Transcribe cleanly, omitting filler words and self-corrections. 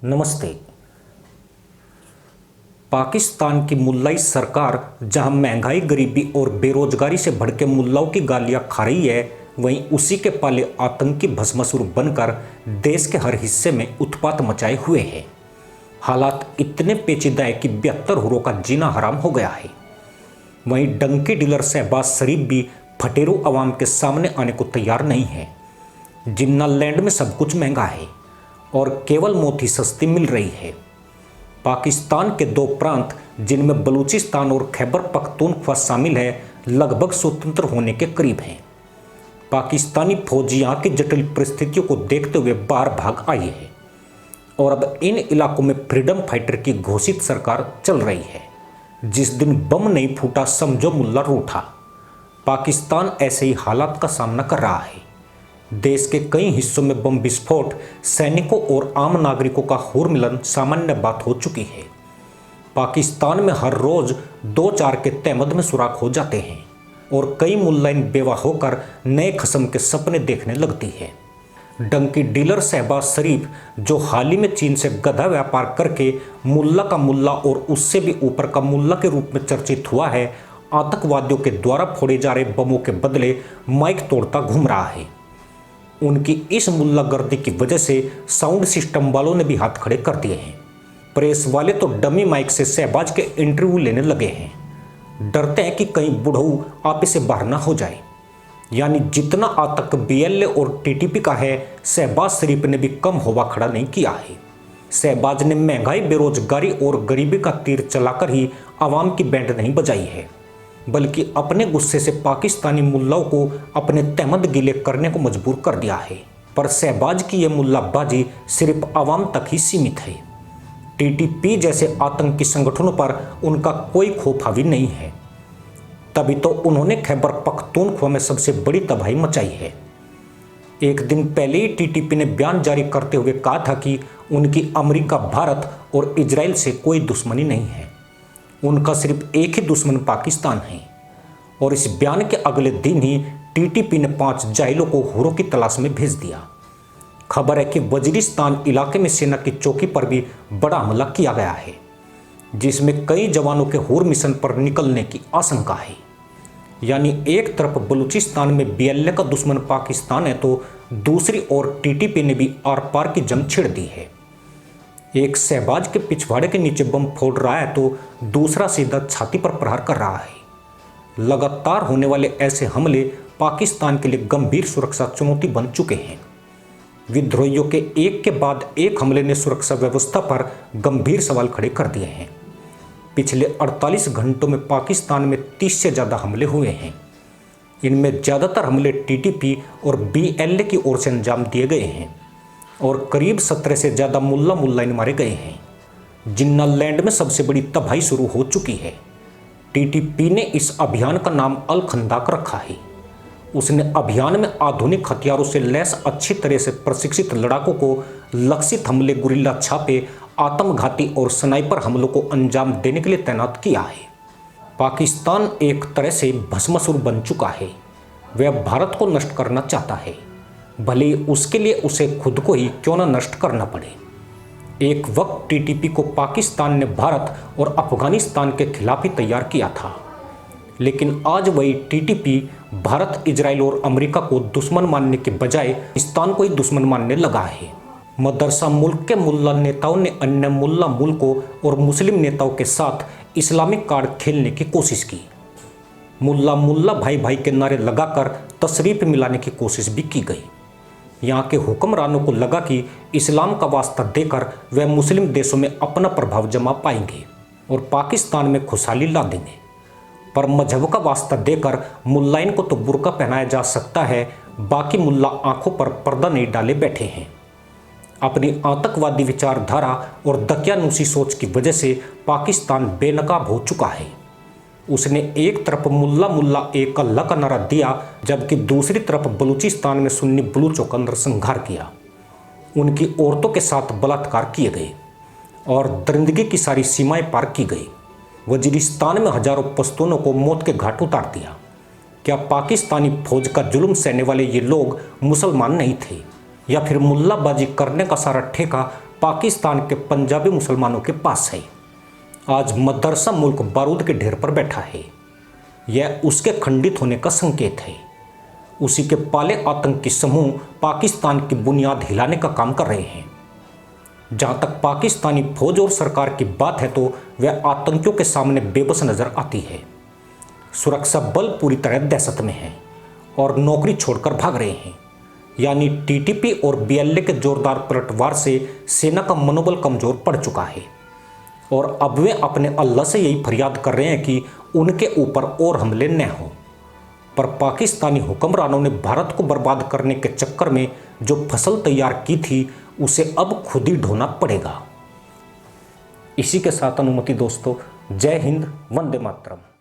नमस्ते। पाकिस्तान की मुल्लाई सरकार जहां महंगाई, गरीबी और बेरोजगारी से भड़के मुल्लाओं की गालियां खा रही है, वहीं उसी के पाले आतंकी भस्मासुर बनकर देश के हर हिस्से में उत्पात मचाए हुए हैं। हालात इतने पेचीदा है कि 72 हुरों का जीना हराम हो गया है। वहीं डंकी डीलर शहबाज शरीफ भी फटेरू अवाम के सामने आने को तैयार नहीं है। जिन्ना लैंड में सब कुछ महंगा है और केवल मौत ही सस्ती मिल रही है। पाकिस्तान के दो प्रांत जिनमें बलूचिस्तान और खैबर पख्तूनख्वा शामिल है, लगभग स्वतंत्र होने के करीब हैं। पाकिस्तानी फौज यहाँ की जटिल परिस्थितियों को देखते हुए बाहर भाग आई है और अब इन इलाकों में फ्रीडम फाइटर की घोषित सरकार चल रही है। जिस दिन बम नहीं फूटा समझो मुल्ला रूठा। पाकिस्तान ऐसे ही हालात का सामना कर रहा है। देश के कई हिस्सों में बम विस्फोट, सैनिकों और आम नागरिकों का होर मिलन सामान्य बात हो चुकी है। पाकिस्तान में हर रोज 2-4 के तहमद में सुराख हो जाते हैं और कई मुल्लाइन बेवा होकर नए किस्म के सपने देखने लगती है। डंकी डीलर शहबाज शरीफ, जो हाल ही में चीन से गधा व्यापार करके मुल्ला का मुल्ला और उससे भी ऊपर का मुल्ला के रूप में चर्चित हुआ है, आतंकवादियों के द्वारा फोड़े जा रहे बमों के बदले माइक तोड़ता घूम रहा है। उनकी इस मुल्लागर्दी की वजह से साउंड सिस्टम वालों ने भी हाथ खड़े कर दिए हैं। प्रेस वाले तो डमी माइक से शहबाज के इंटरव्यू लेने लगे हैं। डरते हैं कि कहीं बुढ़ऊ आपे से बाहर ना हो जाए। यानी जितना आतंक बीएलए और टीटीपी का है, शहबाज शरीफ ने भी कम होवा खड़ा नहीं किया है। शहबाज ने महंगाई, बेरोजगारी और गरीबी का तीर चलाकर ही आवाम की बैंड नहीं बजाई है, बल्कि अपने गुस्से से पाकिस्तानी मुल्लाओं को अपने तहमद गिले करने को मजबूर कर दिया है। पर शहबाज की यह मुल्लाबाजी सिर्फ आवाम तक ही सीमित है। टीटीपी जैसे आतंकी संगठनों पर उनका कोई खौफ हावी नहीं है। तभी तो उन्होंने खैबर पख्तूनख्वा में सबसे बड़ी तबाही मचाई है। एक दिन पहले ही टीटीपी ने बयान जारी करते हुए कहा था कि उनकी अमेरिका, भारत और इजराइल से कोई दुश्मनी नहीं है। उनका सिर्फ एक ही दुश्मन पाकिस्तान है। और इस बयान के अगले दिन ही टीटीपी ने 5 जाहिलों को हुरों की तलाश में भेज दिया। खबर है कि वजीरिस्तान इलाके में सेना की चौकी पर भी बड़ा हमला किया गया है, जिसमें कई जवानों के हुर मिशन पर निकलने की आशंका है। यानी एक तरफ बलूचिस्तान में बीएलए का दुश्मन पाकिस्तान है, तो दूसरी ओर टीटीपी ने भी आर पार की जंग छिड़ दी है। एक शहबाज के पिछवाड़े के नीचे बम फोड़ रहा है तो दूसरा सीधा छाती पर प्रहार कर रहा है। लगातार होने वाले ऐसे हमले पाकिस्तान के लिए गंभीर सुरक्षा चुनौती बन चुके हैं। विद्रोहियों के एक के बाद एक हमले ने सुरक्षा व्यवस्था पर गंभीर सवाल खड़े कर दिए हैं। पिछले 48 घंटों में पाकिस्तान में 30 से ज़्यादा हमले हुए हैं। इनमें ज़्यादातर हमले टीटीपी और बीएलए की ओर से अंजाम दिए गए हैं और करीब 17 से ज़्यादा मुल्लाइन मारे गए हैं। जिन्ना लैंड में सबसे बड़ी तबाही शुरू हो चुकी है। टीटीपी ने इस अभियान का नाम अल खंदाक रखा है। उसने अभियान में आधुनिक हथियारों से लैस अच्छी तरह से प्रशिक्षित लड़ाकों को लक्षित हमले, गुरिल्ला छापे, आत्मघाती और स्नाइपर हमलों को अंजाम देने के लिए तैनात किया है। पाकिस्तान एक तरह से भस्मासुर बन चुका है। वह भारत को नष्ट करना चाहता है, भले ही उसके लिए उसे खुद को ही क्यों न नष्ट करना पड़े। एक वक्त टीटीपी को पाकिस्तान ने भारत और अफगानिस्तान के खिलाफ ही तैयार किया था, लेकिन आज वही टीटीपी भारत, इजराइल और अमेरिका को दुश्मन मानने के बजाय पाकिस्तान को ही दुश्मन मानने लगा है। मदरसा मुल्क के मुल्ला नेताओं ने अन्य मुल्ला मुल्कों और मुस्लिम नेताओं के साथ इस्लामिक कार्ड खेलने की कोशिश की। मुल्ला भाई भाई के नारे लगाकर तशरीफ मिलाने की कोशिश भी की गई। यहाँ के हुक्मरानों को लगा कि इस्लाम का वास्ता देकर वह मुस्लिम देशों में अपना प्रभाव जमा पाएंगे और पाकिस्तान में खुशहाली ला देंगे। पर मजहब का वास्ता देकर मुल्लाइन को तो बुर्का पहनाया जा सकता है, बाकी मुल्ला आंखों पर पर्दा नहीं डाले बैठे हैं। अपनी आतंकवादी विचारधारा और दकियानूसी सोच की वजह से पाकिस्तान बेनकाब हो चुका है। उसने एक तरफ मुल्ला एक अल्लाह का नारा दिया, जबकि दूसरी तरफ बलूचिस्तान में सुन्नी बलूचों का नरसंहार किया। उनकी औरतों के साथ बलात्कार किए गए और दरिंदगी की सारी सीमाएं पार की गई। वजीरिस्तान में हजारों पश्तूनों को मौत के घाट उतार दिया। क्या पाकिस्तानी फौज का जुल्म सहने वाले ये लोग मुसलमान नहीं थे, या फिर मुल्लाबाजी करने का सारा ठेका पाकिस्तान के पंजाबी मुसलमानों के पास है। आज मदरसा मुल्क बारूद के ढेर पर बैठा है। यह उसके खंडित होने का संकेत है। उसी के पाले आतंकी समूह पाकिस्तान की बुनियाद हिलाने का काम कर रहे हैं। जहां तक पाकिस्तानी फौज और सरकार की बात है तो वह आतंकियों के सामने बेबस नजर आती है। सुरक्षा बल पूरी तरह दहशत में है और नौकरी छोड़कर भाग रहे हैं। यानी टीटीपी और बीएलए के जोरदार पलटवार से सेना का मनोबल कमजोर पड़ चुका है और अब वे अपने अल्लाह से यही फरियाद कर रहे हैं कि उनके ऊपर और हमले न हों। पर पाकिस्तानी हुक्मरानों ने भारत को बर्बाद करने के चक्कर में जो फसल तैयार की थी उसे अब खुद ही ढोना पड़ेगा। इसी के साथ अनुमति दोस्तों, जय हिंद, वंदे मातरम।